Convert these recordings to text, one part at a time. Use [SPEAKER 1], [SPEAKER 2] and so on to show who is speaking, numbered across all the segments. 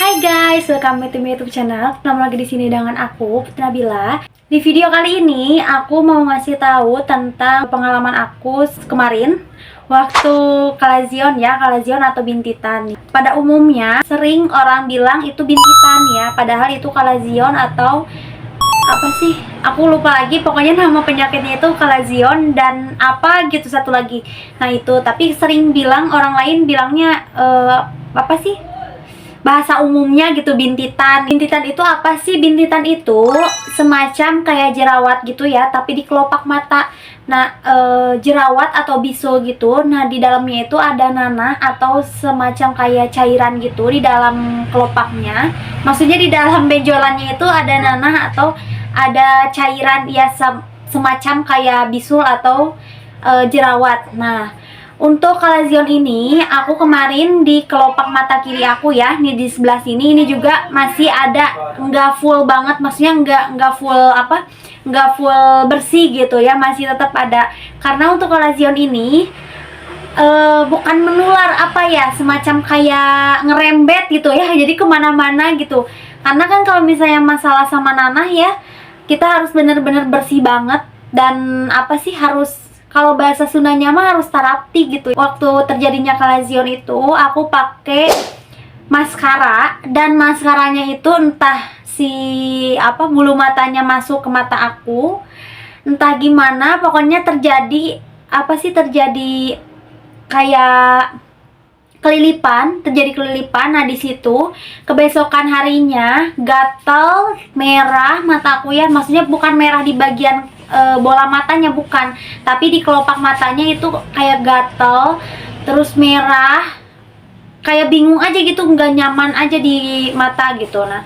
[SPEAKER 1] Hai guys, welcome back to my YouTube channel. Ketemu lagi di sini dengan aku, Putri Nabila. Di video kali ini aku mau ngasih tahu tentang pengalaman aku kemarin waktu kalazion atau bintitan. Pada umumnya sering orang bilang itu bintitan ya, padahal itu kalazion atau apa sih? Aku lupa lagi, pokoknya nama penyakitnya itu kalazion dan apa gitu satu lagi. Nah itu, tapi sering bilang orang lain bilangnya apa sih? Bahasa umumnya gitu bintitan. Bintitan itu apa sih? Bintitan itu semacam kayak jerawat gitu ya, tapi di kelopak mata. Nah, jerawat atau bisul gitu. Nah, di dalamnya itu ada nanah atau semacam kayak cairan gitu di dalam kelopaknya. Maksudnya di dalam benjolannya itu ada nanah atau ada cairan ya, semacam kayak bisul atau jerawat. Nah, untuk kalazion ini, aku kemarin di kelopak mata kiri aku ya, nih di sebelah sini, ini juga masih ada, nggak full banget, maksudnya nggak full apa, nggak full bersih gitu ya, masih tetap ada. Karena untuk kalazion ini bukan menular apa ya, semacam kayak ngerembet gitu ya, jadi kemana-mana gitu. Karena kan kalau misalnya masalah sama nanah ya, kita harus bener-bener bersih banget dan apa sih harus, kalau bahasa Sundanya mah harus tarapti gitu. Waktu terjadinya kalazion itu aku pakai maskara dan maskaranya itu entah si apa bulu matanya masuk ke mata aku, entah gimana, pokoknya terjadi apa sih, terjadi kayak terjadi kelilipan. Nah di situ kebesokan harinya gatal merah mataku ya, maksudnya bukan merah di bagian bola matanya, bukan, tapi di kelopak matanya itu kayak gatal terus merah, kayak bingung aja gitu, nggak nyaman aja di mata gitu. Nah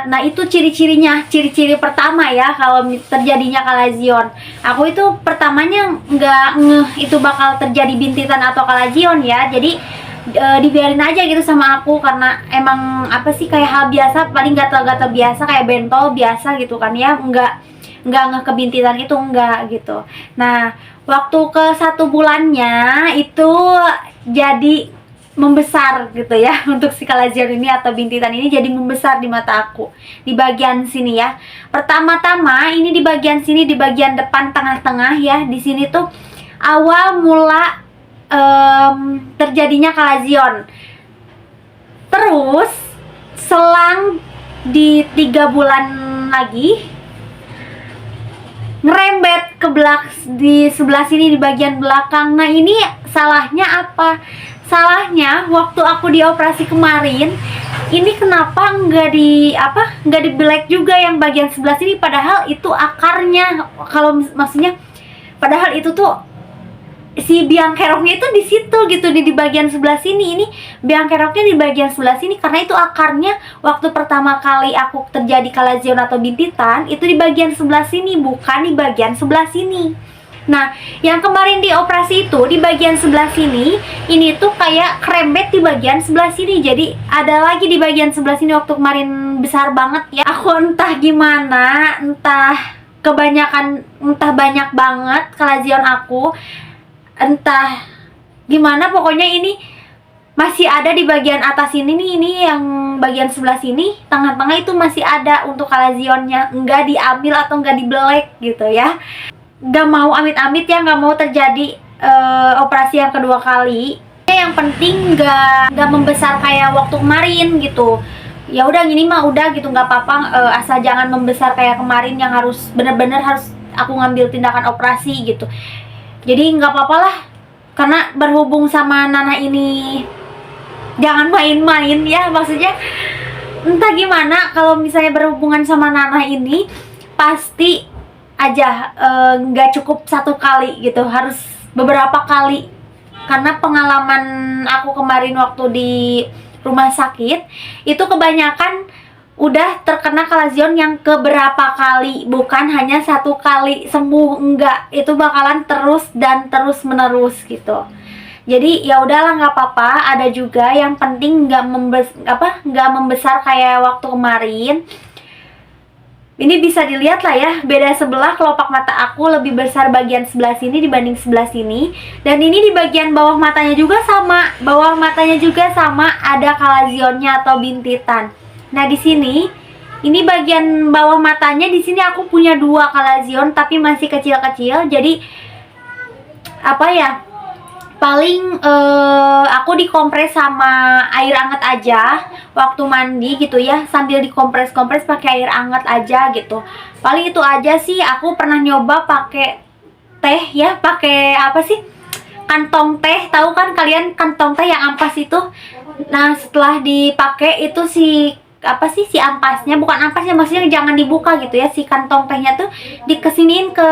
[SPEAKER 1] nah itu ciri-ciri pertama ya kalau terjadinya kalazion. Aku itu pertamanya nggak ngeh itu bakal terjadi bintitan atau kalazion ya, jadi dibiarin aja gitu sama aku, karena emang apa sih, kayak hal biasa, paling gatal-gatal biasa kayak bentol biasa gitu kan ya, nggak ngeh kebintitan itu, enggak gitu. Nah waktu ke 1 bulannya itu jadi membesar gitu ya untuk si kalazion ini atau bintitan ini jadi membesar di mata aku di bagian sini ya. Pertama-tama ini di bagian sini, di bagian depan tengah-tengah ya, di sini tuh awal mula terjadinya kalazion. Terus selang di 3 bulan lagi ngerembet ke di sebelah sini di bagian belakang. Nah ini salahnya apa? Salahnya waktu aku dioperasi kemarin ini kenapa nggak di black juga yang bagian sebelah sini, padahal itu akarnya, kalau maksudnya padahal itu tuh si biang keroknya itu di situ gitu, di bagian sebelah sini. Ini biang keroknya di bagian sebelah sini karena itu akarnya waktu pertama kali aku terjadi kalazion atau bintitan itu di bagian sebelah sini, bukan di bagian sebelah sini. Nah yang kemarin dioperasi itu di bagian sebelah sini, ini tuh kayak kerembet di bagian sebelah sini, jadi ada lagi di bagian sebelah sini. Waktu kemarin besar banget ya, aku entah gimana, entah kebanyakan, entah banyak banget kalazion aku, entah gimana, pokoknya ini masih ada di bagian atas ini nih, ini yang bagian sebelah sini tengah-tengah itu masih ada untuk kalazionnya, nggak diambil atau nggak dibelek gitu ya. Nggak mau amit-amit ya, nggak mau terjadi operasi yang kedua kali. Yang penting nggak membesar kayak waktu kemarin gitu. Ya udah gini mah udah gitu, nggak apa-apa, asal jangan membesar kayak kemarin yang harus bener-bener harus aku ngambil tindakan operasi gitu. Jadi nggak apa-apa lah, karena berhubung sama nanah ini jangan main-main ya, maksudnya entah gimana kalau misalnya berhubungan sama nanah ini pasti aja nggak cukup 1 kali gitu, harus beberapa kali. Karena pengalaman aku kemarin waktu di rumah sakit itu kebanyakan udah terkena kalazion yang keberapa kali, bukan hanya 1 kali sembuh, enggak, itu bakalan terus dan terus menerus gitu. Jadi ya udahlah, nggak apa-apa, ada juga, yang penting nggak membesar kayak waktu kemarin. Ini bisa dilihat lah ya, beda sebelah kelopak mata aku lebih besar bagian sebelah sini dibanding sebelah sini. Dan ini di bagian bawah matanya juga sama, bawah matanya juga sama, ada kalazionnya atau bintitan. Nah di sini, ini bagian bawah matanya di sini aku punya 2 kalazion tapi masih kecil-kecil. Jadi apa ya? Paling aku dikompres sama air hangat aja waktu mandi gitu ya, sambil dikompres-kompres pakai air hangat aja gitu. Paling itu aja sih. Aku pernah nyoba pakai teh ya, pakai apa sih, kantong teh, tahu kan kalian kantong teh yang ampas itu. Nah setelah dipakai itu si apa sih, si ampasnya, bukan ampasnya, maksudnya jangan dibuka gitu ya, si kantong tehnya tuh dikesiniin ke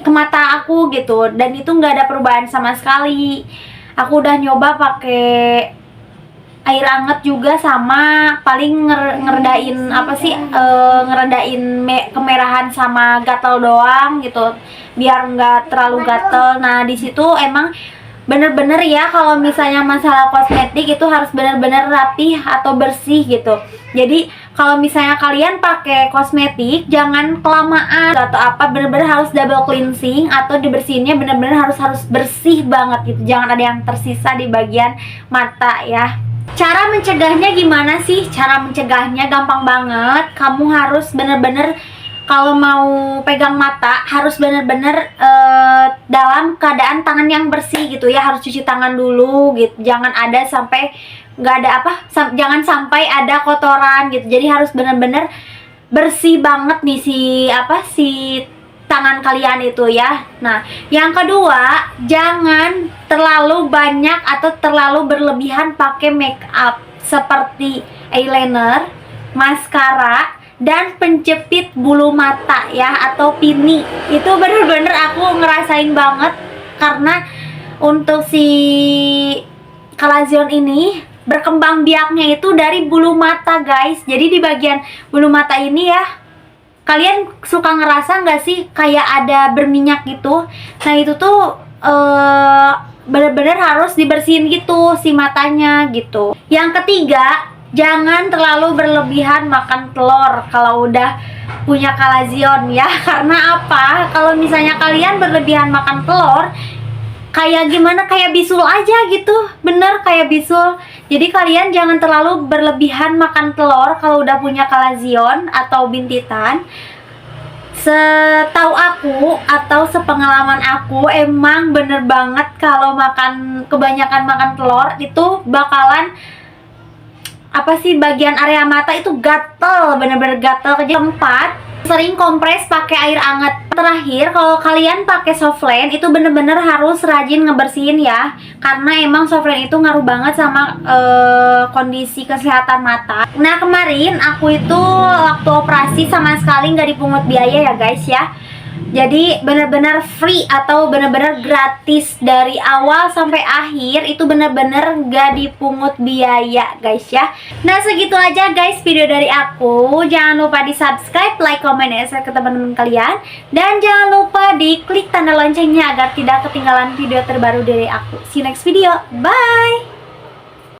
[SPEAKER 1] mata aku gitu, dan itu nggak ada perubahan sama sekali. Aku udah nyoba pakai air anget juga, sama paling ngeredain apa sih, ngeredain kemerahan sama gatal doang gitu, biar nggak terlalu gatel. Nah di situ emang bener-bener ya, kalau misalnya masalah kosmetik itu harus bener-bener rapih atau bersih gitu. Jadi kalau misalnya kalian pakai kosmetik jangan kelamaan atau apa, bener-bener harus double cleansing atau dibersihinnya bener-bener harus bersih banget gitu. Jangan ada yang tersisa di bagian mata ya. Cara mencegahnya gimana sih? Cara mencegahnya gampang banget. Kamu harus bener-bener, kalau mau pegang mata harus bener-bener dalam keadaan tangan yang bersih gitu ya. Harus cuci tangan dulu gitu. Jangan ada sampai nggak ada apa, jangan sampai ada kotoran gitu. Jadi harus bener-bener bersih banget nih si tangan kalian itu ya. Nah yang kedua, jangan terlalu banyak atau terlalu berlebihan pakai make up seperti eyeliner, maskara, dan penjepit bulu mata ya, atau pini. Itu bener-bener aku ngerasain banget, karena untuk si kalazion ini berkembang biaknya itu dari bulu mata guys. Jadi di bagian bulu mata ini ya, kalian suka ngerasa nggak sih kayak ada berminyak gitu? Nah itu tuh bener-bener harus dibersihin gitu si matanya gitu. Yang ketiga, jangan terlalu berlebihan makan telur kalau udah punya kalazion ya. Karena apa? Kalau misalnya kalian berlebihan makan telur, kayak gimana, kayak bisul aja gitu, bener kayak bisul. Jadi kalian jangan terlalu berlebihan makan telur kalau udah punya kalazion atau bintitan. Setahu aku atau sepengalaman aku, emang bener banget kalau kebanyakan makan telur itu bakalan apa sih, bagian area mata itu gatel, bener-bener gatel. Keempat, sering kompres pakai air hangat. Terakhir, kalau kalian pakai softland itu bener-bener harus rajin ngebersihin ya, karena emang softland itu ngaruh banget sama kondisi kesehatan mata. Nah kemarin aku itu waktu operasi sama sekali nggak dipungut biaya ya guys ya. Jadi bener-bener free atau bener-bener gratis dari awal sampai akhir, itu bener-bener gak dipungut biaya guys ya. Nah segitu aja guys video dari aku. Jangan lupa di subscribe, like, comment, dan share ke teman-teman kalian. Dan jangan lupa di klik tanda loncengnya agar tidak ketinggalan video terbaru dari aku. See you next video, bye.